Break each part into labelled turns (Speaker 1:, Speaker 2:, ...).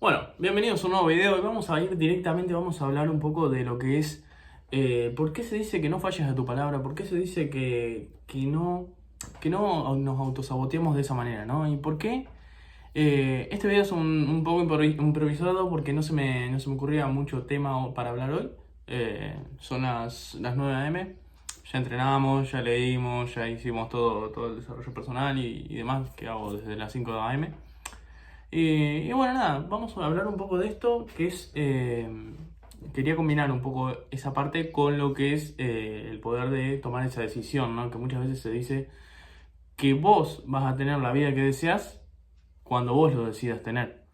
Speaker 1: Bueno, bienvenidos a un nuevo video y vamos a ir directamente, vamos a hablar un poco de lo que es por qué se dice que no falles a tu palabra, por qué se dice que no nos autosaboteemos de esa manera, ¿no? Y por qué este video es un poco improvisado porque no se me ocurría mucho tema para hablar hoy. Son las 9 a.m. Ya entrenamos, ya leímos, ya hicimos todo el desarrollo personal y demás que hago desde las 5 a.m. Y bueno, nada, vamos a hablar un poco de esto, que es, quería combinar un poco esa parte con lo que es el poder de tomar esa decisión, ¿no? Que muchas veces se dice que vos vas a tener la vida que deseas cuando vos lo decidas tener.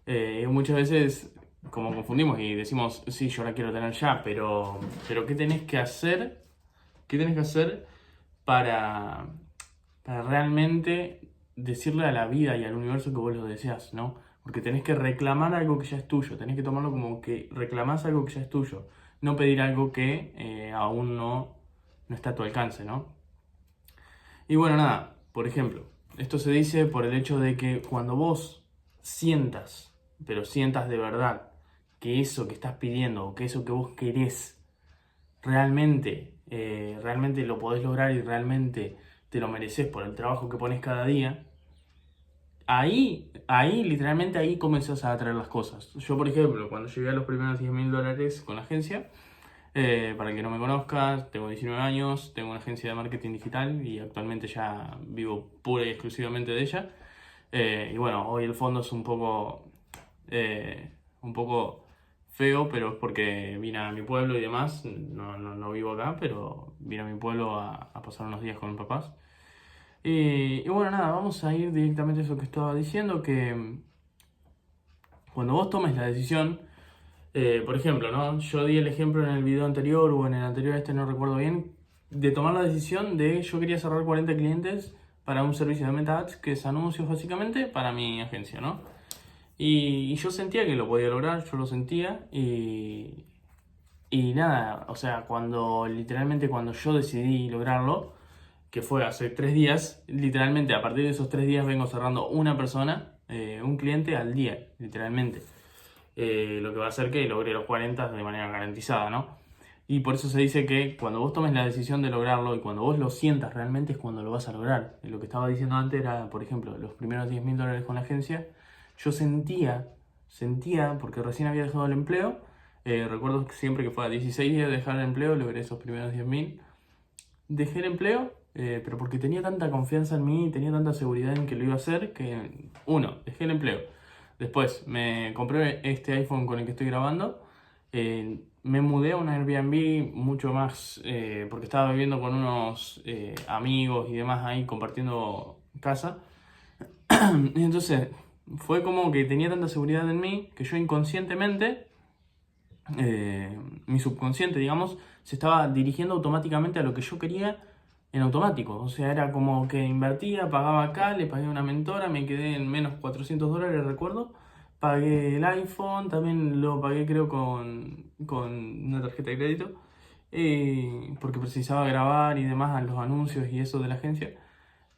Speaker 1: Y muchas veces como confundimos y decimos, sí, yo la quiero tener ya, pero ¿qué tenés que hacer? ¿Qué tenés que hacer para, para realmente decirle a la vida y al universo que vos lo deseas, ¿no? Porque tenés que reclamar algo que ya es tuyo, tenés que tomarlo como que reclamás algo que ya es tuyo, no pedir algo que aún no está a tu alcance, ¿no? Y bueno, nada, por ejemplo, esto se dice por el hecho de que cuando vos sientas, pero sientas de verdad, que eso que estás pidiendo o que eso que vos querés realmente lo podés lograr y realmente te lo mereces por el trabajo que pones cada día, literalmente ahí comenzás a atraer las cosas. Yo, por ejemplo, cuando llegué a los primeros $10.000 con la agencia, para el que no me conozca, tengo 19 años, tengo una agencia de marketing digital y actualmente ya vivo pura y exclusivamente de ella. Y bueno, hoy el fondo es un poco feo, pero es porque vine a mi pueblo y demás. No vivo acá, pero vine a mi pueblo a pasar unos días con mis papás. Y bueno, nada, vamos a ir directamente a eso que estaba diciendo, que cuando vos tomes la decisión, por ejemplo, ¿no? Yo di el ejemplo en el video anterior o en el anterior, no recuerdo bien, de tomar la decisión de yo quería cerrar 40 clientes para un servicio de Meta Ads, que es anuncios básicamente, para mi agencia, ¿no? Y yo sentía que lo podía lograr, yo lo sentía y nada, o sea, literalmente cuando yo decidí lograrlo, que fue hace 3 días, literalmente a partir de esos 3 días vengo cerrando una persona, un cliente al día, literalmente. Lo que va a hacer que logre los 40 de manera garantizada, ¿no? Y por eso se dice que cuando vos tomes la decisión de lograrlo y cuando vos lo sientas realmente es cuando lo vas a lograr. Lo que estaba diciendo antes era, por ejemplo, los primeros $10.000 con la agencia, yo sentía, porque recién había dejado el empleo, recuerdo siempre que fue a 16 días de dejar el empleo, logré esos primeros 10.000. Dejé el empleo, pero porque tenía tanta confianza en mí, tenía tanta seguridad en que lo iba a hacer, que uno, dejé el empleo. Después me compré este iPhone con el que estoy grabando. Me mudé a un Airbnb mucho más, porque estaba viviendo con unos amigos y demás ahí compartiendo casa. Y entonces fue como que tenía tanta seguridad en mí que yo inconscientemente, mi subconsciente, digamos, se estaba dirigiendo automáticamente a lo que yo quería en automático. O sea, era como que invertía, pagaba acá, le pagué a una mentora, me quedé en menos $400, recuerdo. Pagué el iPhone, también lo pagué creo con una tarjeta de crédito, porque precisaba grabar y demás a los anuncios y eso de la agencia.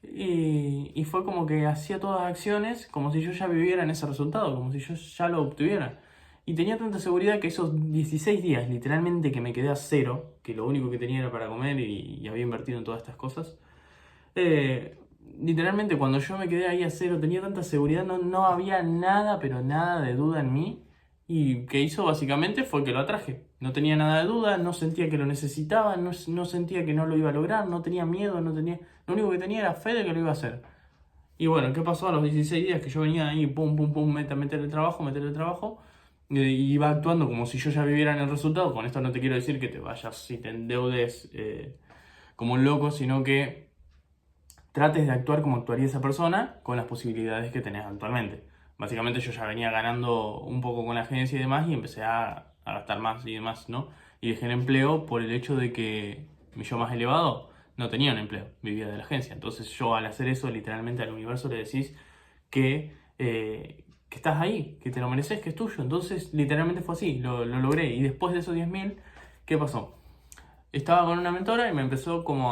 Speaker 1: Y fue como que hacía todas las acciones como si yo ya viviera en ese resultado, como si yo ya lo obtuviera. Y tenía tanta seguridad que esos 16 días, literalmente que me quedé a cero, que lo único que tenía era para comer y había invertido en todas estas cosas, eh, literalmente cuando yo me quedé ahí a cero, tenía tanta seguridad, no había nada, pero nada de duda en mí. Y que hizo básicamente fue que lo atraje. No tenía nada de duda, no sentía que lo necesitaba, no sentía que no lo iba a lograr, no tenía miedo, lo único que tenía era fe de que lo iba a hacer. Y bueno, ¿qué pasó a los 16 días que yo venía ahí, pum, pum, pum, meter el trabajo, meter el trabajo? Y iba actuando como si yo ya viviera en el resultado. Con esto no te quiero decir que te vayas y te endeudes como un loco, sino que trates de actuar como actuaría esa persona con las posibilidades que tenés actualmente. Básicamente yo ya venía ganando un poco con la agencia y demás y empecé a gastar más y demás, ¿no? Y dejé el empleo por el hecho de que mi yo más elevado no tenía un empleo, vivía de la agencia. Entonces yo al hacer eso literalmente al universo le decís que estás ahí, que te lo mereces, que es tuyo. Entonces literalmente fue así, lo logré. Y después de esos 10.000, ¿qué pasó? Estaba con una mentora y me empezó como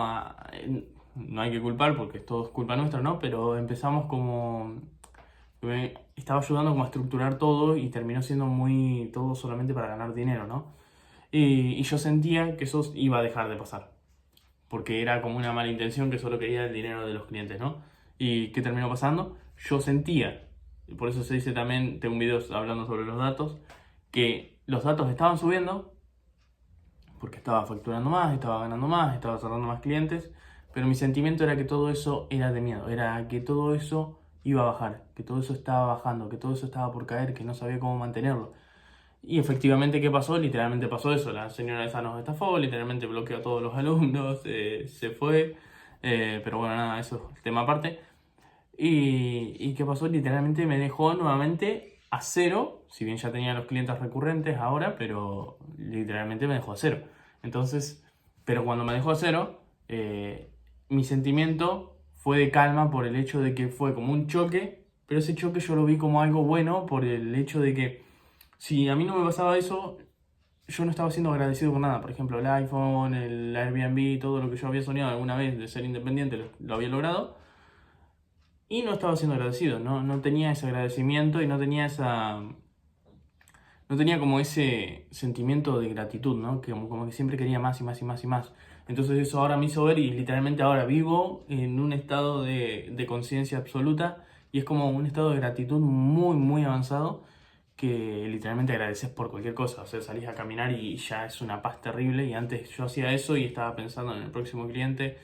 Speaker 1: no hay que culpar porque todo es culpa nuestra, ¿no? Pero empezamos como estaba ayudando como a estructurar todo y terminó siendo muy todo solamente para ganar dinero, ¿no? Y yo sentía que eso iba a dejar de pasar, porque era como una mala intención que solo quería el dinero de los clientes, ¿no? ¿Y qué terminó pasando? Yo sentía, y por eso se dice también, tengo un video hablando sobre los datos, que los datos estaban subiendo, porque estaba facturando más, estaba ganando más, estaba cerrando más clientes, pero mi sentimiento era que todo eso era de miedo, era que todo eso iba a bajar, que todo eso estaba bajando, que todo eso estaba por caer, que no sabía cómo mantenerlo. Y efectivamente, ¿qué pasó? Literalmente pasó eso. La señora esa nos estafó, literalmente bloqueó a todos los alumnos, se fue. Pero bueno, nada, eso es tema aparte. ¿Y qué pasó? Literalmente me dejó nuevamente a cero, si bien ya tenía los clientes recurrentes ahora, pero literalmente me dejó a cero. Entonces, pero cuando me dejó a cero, mi sentimiento fue de calma por el hecho de que fue como un choque, pero ese choque yo lo vi como algo bueno por el hecho de que si a mí no me pasaba eso, yo no estaba siendo agradecido con nada. Por ejemplo, el iPhone, el Airbnb, todo lo que yo había soñado alguna vez de ser independiente, lo había logrado. Y no estaba siendo agradecido, no tenía ese agradecimiento y no tenía esa... No tenía como ese sentimiento de gratitud, ¿no? Que como que siempre quería más y más y más y más. Entonces eso ahora me hizo ver y literalmente ahora vivo en un estado de conciencia absoluta y es como un estado de gratitud muy, muy avanzado que literalmente agradeces por cualquier cosa. O sea, salís a caminar y ya es una paz terrible y antes yo hacía eso y estaba pensando en el próximo cliente,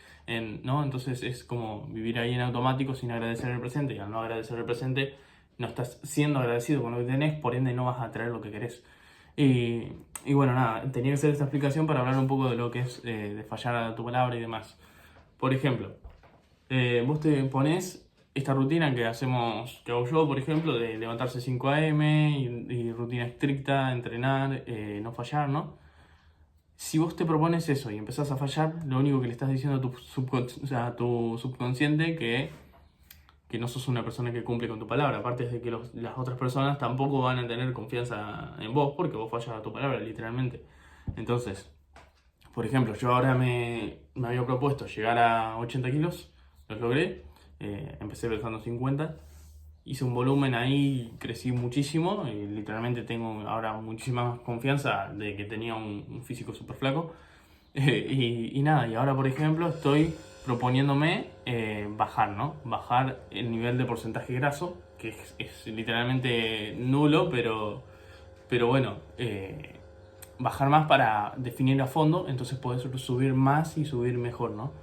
Speaker 1: ¿no? Entonces es como vivir ahí en automático sin agradecer el presente y al no agradecer el presente no estás siendo agradecido con lo que tenés, por ende no vas a traer lo que querés. Y, y bueno, nada, tenía que hacer esta explicación para hablar un poco de lo que es de fallar a tu palabra y demás. Por ejemplo, vos te pones esta rutina que que hago yo, por ejemplo, de levantarse 5 a.m. Y rutina estricta, entrenar, no fallar, ¿no? Si vos te propones eso y empezás a fallar, lo único que le estás diciendo a a tu subconsciente que no sos una persona que cumple con tu palabra. Aparte es de que las otras personas tampoco van a tener confianza en vos porque vos fallas a tu palabra, literalmente. Entonces, por ejemplo, yo ahora me había propuesto llegar a 80 kilos, los logré, empecé pesando 50, hice un volumen ahí, crecí muchísimo, y literalmente tengo ahora muchísima más confianza de que tenía un físico súper flaco. Y nada, y ahora por ejemplo estoy proponiéndome bajar, ¿no? Bajar el nivel de porcentaje graso, que es literalmente nulo, pero bueno, bajar más para definir a fondo, entonces poder subir más y subir mejor, ¿no?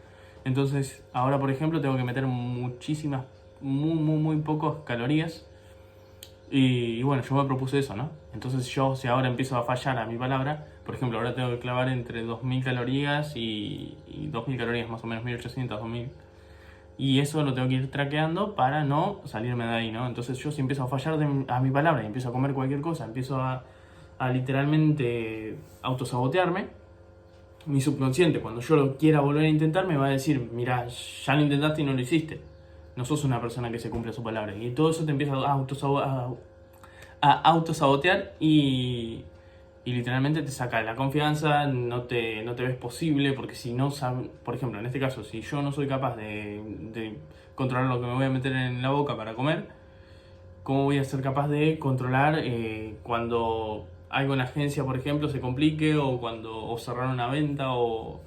Speaker 1: Entonces ahora por ejemplo tengo que meter muchísimas, muy pocas calorías y bueno, yo me propuse eso, ¿no? Entonces yo, si ahora empiezo a fallar a mi palabra, por ejemplo, ahora tengo que clavar entre 2000 calorías y 2000 calorías, más o menos 1800, 2000. Y eso lo tengo que ir traqueando para no salirme de ahí, ¿no? Entonces yo si empiezo a fallar a mi palabra y empiezo a comer cualquier cosa, empiezo a literalmente autosabotearme, mi subconsciente, cuando yo lo quiera volver a intentar, me va a decir, mira, ya lo intentaste y no lo hiciste. No sos una persona que se cumple su palabra. Y todo eso te empieza a autosabotear y literalmente te saca la confianza, no te ves posible, porque si no, por ejemplo, en este caso, si yo no soy capaz de controlar lo que me voy a meter en la boca para comer, ¿cómo voy a ser capaz de controlar cuando algo en la agencia, por ejemplo, se complique o cerrar una venta o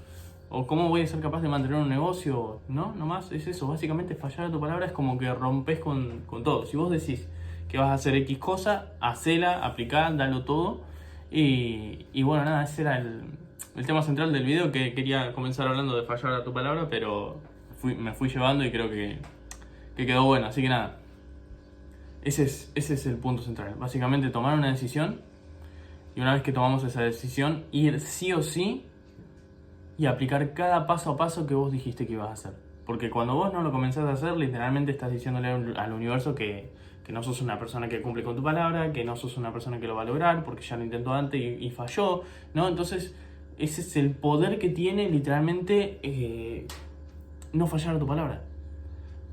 Speaker 1: cómo voy a ser capaz de mantener un negocio? No, nomás es eso, básicamente fallar a tu palabra es como que rompes con todo. Si vos decís que vas a hacer X cosa, hacela, aplicá, dalo todo. Y bueno, nada, ese era el tema central del video, que quería comenzar hablando de fallar a tu palabra, pero me fui llevando y creo que quedó bueno. Así que nada, ese es el punto central. Básicamente tomar una decisión y una vez que tomamos esa decisión, ir sí o sí y aplicar cada paso a paso que vos dijiste que ibas a hacer. Porque cuando vos no lo comenzás a hacer, literalmente estás diciéndole al universo que no sos una persona que cumple con tu palabra, que no sos una persona que lo va a lograr, porque ya lo intentó antes y falló, ¿no? Entonces, ese es el poder que tiene literalmente no fallar a tu palabra.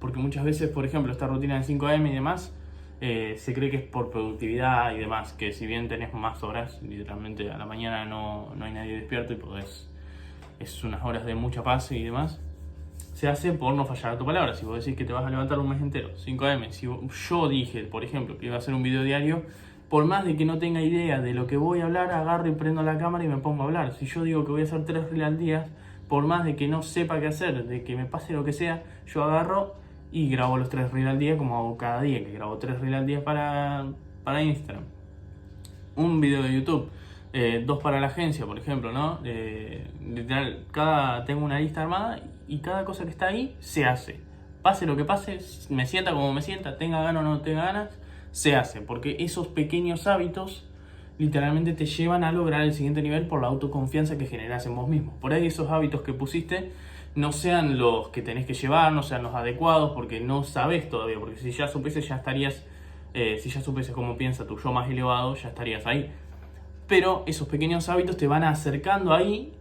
Speaker 1: Porque muchas veces, por ejemplo, esta rutina de 5 a.m. y demás, se cree que es por productividad y demás, que si bien tenés más horas, literalmente a la mañana no hay nadie despierto y podés, es unas horas de mucha paz y demás. se hace por no fallar a tu palabra. Si vos decís que te vas a levantar un mes entero, 5 AM, si yo dije, por ejemplo, que iba a hacer un video diario, por más de que no tenga idea de lo que voy a hablar, agarro y prendo la cámara y me pongo a hablar. Si yo digo que voy a hacer 3 reels al día, por más de que no sepa qué hacer, de que me pase lo que sea, yo agarro y grabo los 3 reels al día como hago cada día, que grabo 3 reels al día para Instagram. Un video de YouTube, 2 para la agencia, por ejemplo, ¿no? Literal, tengo una lista armada y cada cosa que está ahí se hace. Pase lo que pase, me sienta como me sienta, tenga ganas o no tenga ganas, se hace. Porque esos pequeños hábitos literalmente te llevan a lograr el siguiente nivel por la autoconfianza que generas en vos mismo. Por ahí esos hábitos que pusiste no sean los que tenés que llevar, no sean los adecuados, porque no sabés todavía. Porque si ya supieses, ya estarías, si ya supieses cómo piensa tu yo más elevado, ya estarías ahí. Pero esos pequeños hábitos te van acercando ahí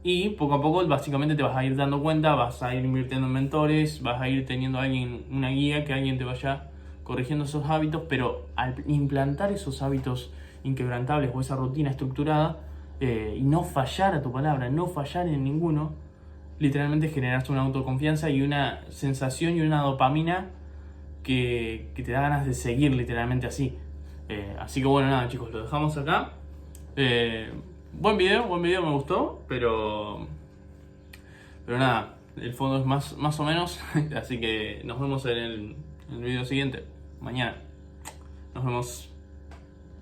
Speaker 1: y poco a poco básicamente te vas a ir dando cuenta, vas a ir invirtiendo en mentores, vas a ir teniendo a alguien, una guía, que alguien te vaya corrigiendo esos hábitos, pero al implantar esos hábitos inquebrantables o esa rutina estructurada y no fallar a tu palabra, no fallar en ninguno, literalmente generas una autoconfianza y una sensación y una dopamina que te da ganas de seguir literalmente así. Así que bueno, nada chicos, lo dejamos acá. Buen video, me gustó, pero nada, el fondo es más o menos, así que nos vemos en el video siguiente, mañana. Nos vemos.